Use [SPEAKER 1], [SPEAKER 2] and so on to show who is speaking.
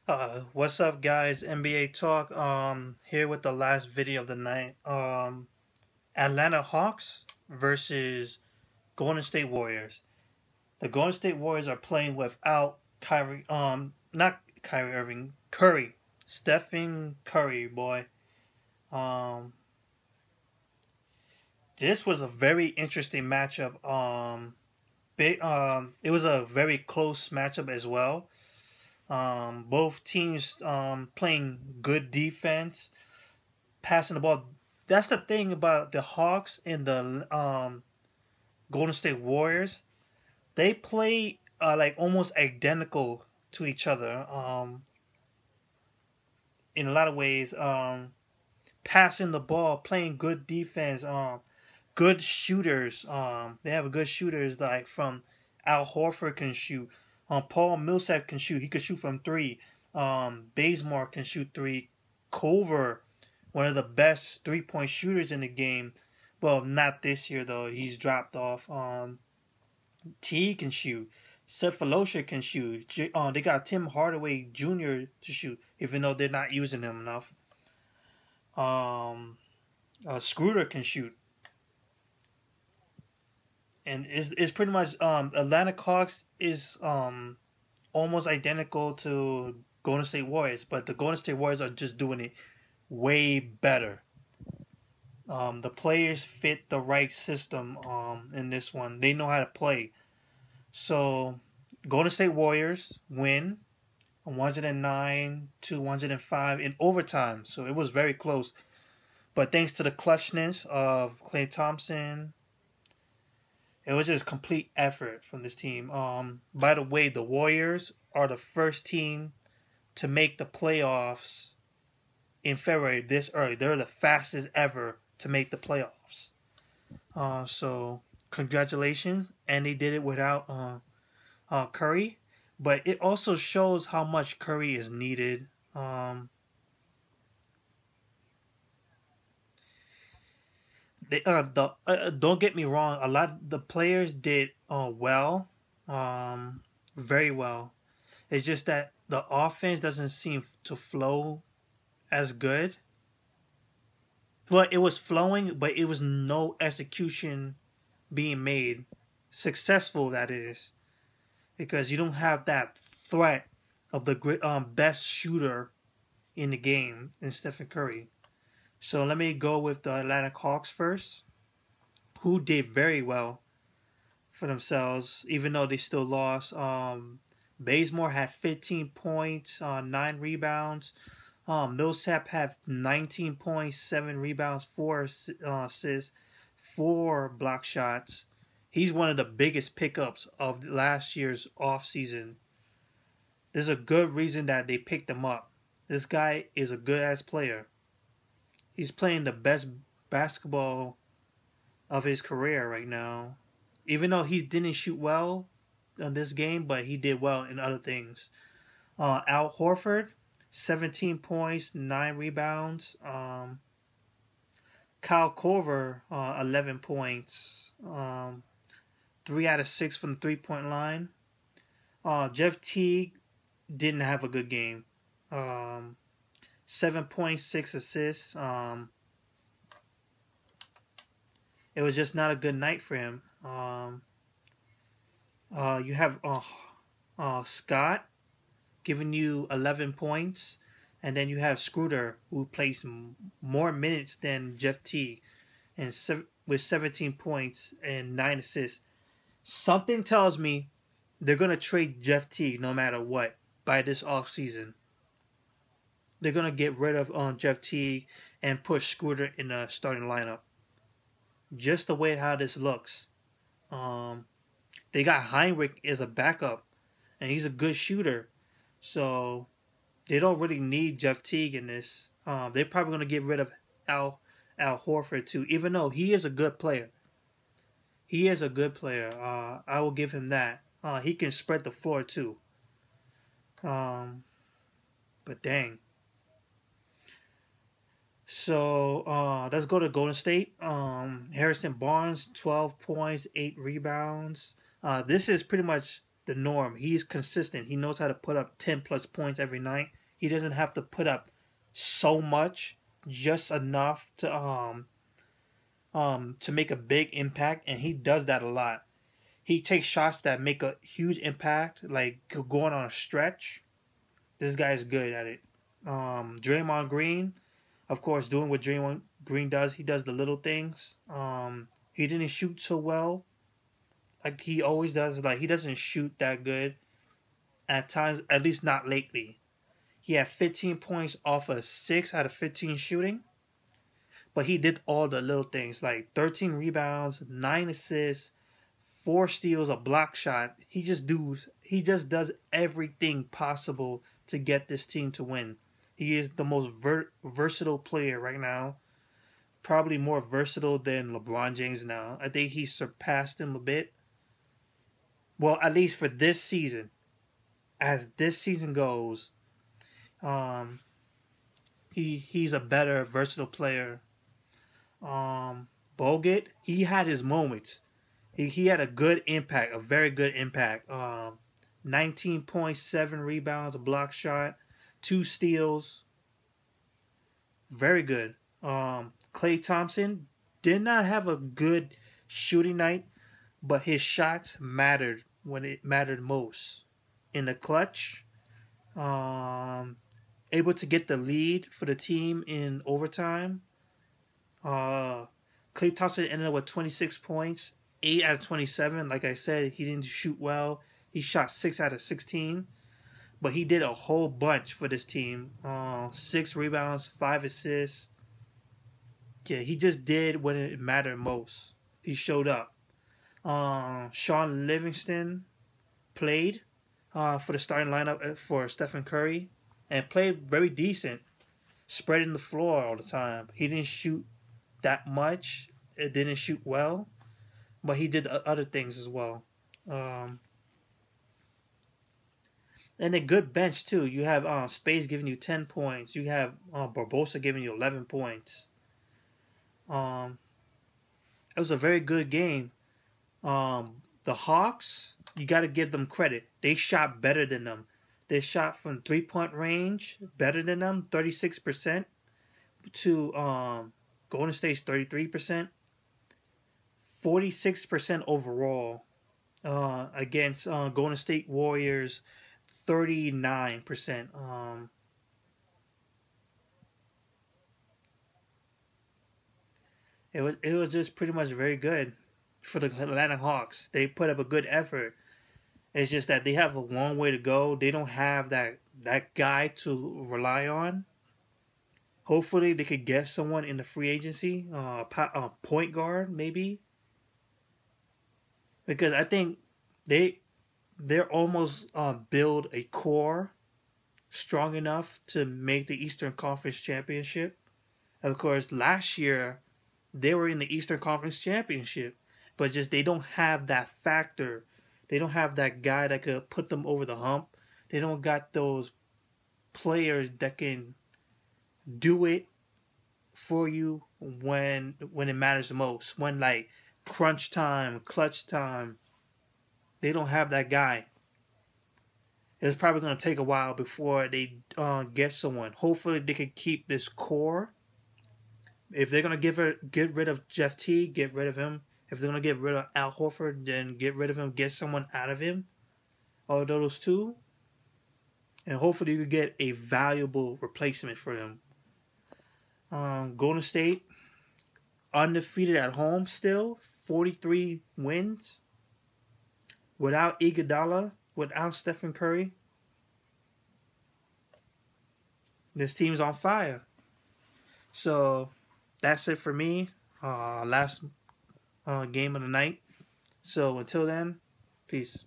[SPEAKER 1] What's up, guys? NBA Talk. Here with the last video of the night. Atlanta Hawks versus Golden State Warriors. The Golden State Warriors are playing without Kyrie. Not Kyrie Irving. Curry. Stephen Curry, boy. Um, this was a very interesting matchup. It was a very close matchup as well. Both teams playing good defense, passing the ball. That's the thing about the Hawks and the Golden State Warriors. They play like almost identical to each other in a lot of ways. Passing the ball, playing good defense, good shooters. They have good shooters like from Al Horford can shoot. Paul Millsap can shoot. He can shoot from three. Bazemore can shoot three. Culver, one of the best 3-point shooters in the game. Well, not this year though. He's dropped off. T can shoot. Cephalosha can shoot. They got Tim Hardaway Jr. to shoot, even though they're not using him enough. Scooter can shoot. And it's pretty much Atlanta Hawks is almost identical to Golden State Warriors, but the Golden State Warriors are just doing it way better. The players fit the right system in this one. They know how to play. So Golden State Warriors win 109 to 105 in overtime. So it was very close. But thanks to the clutchness of Klay Thompson, it was just complete effort from this team. By the way, the Warriors are the first team to make the playoffs in February this early. They're the fastest ever to make the playoffs. So congratulations, and they did it without Curry. But it also shows how much Curry is needed. Don't get me wrong. A lot of the players did well, very well. It's just that the offense doesn't seem to flow as good. Well, it was flowing, but it was no execution being made. Successful, that is, because you don't have that threat of the best shooter in the game in Stephen Curry. So let me go with the Atlanta Hawks first, who did very well for themselves, even though they still lost. Bazemore had 15 points, 9 rebounds. Millsap had 19 points, 7 rebounds, 4 assists, 4 block shots. He's one of the biggest pickups of last year's offseason. There's a good reason that they picked him up. This guy is a good-ass player. He's playing the best basketball of his career right now. Even though he didn't shoot well in this game, but he did well in other things. Al Horford, 17 points, 9 rebounds. Kyle Korver, 11 points. 3 out of 6 from the three-point line. Jeff Teague didn't have a good game. 7.6 assists. It was just not a good night for him. You have Scott giving you 11 points, and then you have Scooter, who plays more minutes than Jeff Teague, and with 17 points and 9 assists. Something tells me they're gonna trade Jeff Teague no matter what by this offseason. They're gonna get rid of Jeff Teague and put Scooter in the starting lineup. Just the way how this looks. They got Heinrich as a backup, and he's a good shooter. So they don't really need Jeff Teague in this. They're probably gonna get rid of Al Horford too, even though he is a good player. He is a good player. I will give him that. He can spread the floor too. But dang. So let's go to Golden State. Harrison Barnes, 12 points, 8 rebounds. This is pretty much the norm. He's consistent. He knows how to put up 10 plus points every night. He doesn't have to put up so much, just enough to make a big impact, and he does that a lot. He takes shots that make a huge impact, like going on a stretch. This guy's good at it. Draymond Green, of course, doing what Draymond Green does. He does the little things. He didn't shoot so well, like he always does. Like he doesn't shoot that good at times, at least not lately. He had 15 points off of 6 out of 15 shooting, but he did all the little things like 13 rebounds, 9 assists, 4 steals, a block shot. He just does everything possible to get this team to win. He is the most versatile player right now. Probably more versatile than LeBron James now. I think he surpassed him a bit. Well, at least for this season. As this season goes, he's a better versatile player. Bogut, he had his moments. He had a good impact, a very good impact. 19.7 rebounds, a block shot, 2 steals. Very good. Klay Thompson did not have a good shooting night, but his shots mattered when it mattered most. In the clutch, able to get the lead for the team in overtime. Klay Thompson ended up with 26 points, 8 out of 27. Like I said, he didn't shoot well. He shot 6 out of 16. But he did a whole bunch for this team. 6 rebounds, 5 assists. Yeah, he just did when it mattered most. He showed up. Sean Livingston played for the starting lineup for Stephen Curry and played very decent, spreading the floor all the time. He didn't shoot that much. It didn't shoot well, but he did other things as well. And a good bench too. You have Space giving you 10 points. You have Barbosa giving you 11 points. It was a very good game. The Hawks, you got to give them credit. They shot better than them. They shot from 3-point range better than them, 36%, to Golden State's 33%, 46% overall against Golden State Warriors, 39%. It was just pretty much very good for the Atlanta Hawks. They put up a good effort. It's just that they have a long way to go. They don't have that guy to rely on. Hopefully, they could get someone in the free agency, point guard maybe, because I think they're almost build a core strong enough to make the Eastern Conference Championship. Of course, last year they were in the Eastern Conference Championship, but just they don't have that factor. They don't have that guy that could put them over the hump. They don't got those players that can do it for you when it matters the most. When like crunch time, clutch time, they don't have that guy. It's probably going to take a while before they get someone. Hopefully they can keep this core. If they're going to get rid of Jeff T, get rid of him. If they're going to get rid of Al Horford, then get rid of him. Get someone out of him. All of those two. And hopefully you get a valuable replacement for him. Golden State, undefeated at home still. 43 wins. Without Iguodala, without Stephen Curry. This team's on fire. So that's it for me. Last game of the night. So until then, peace.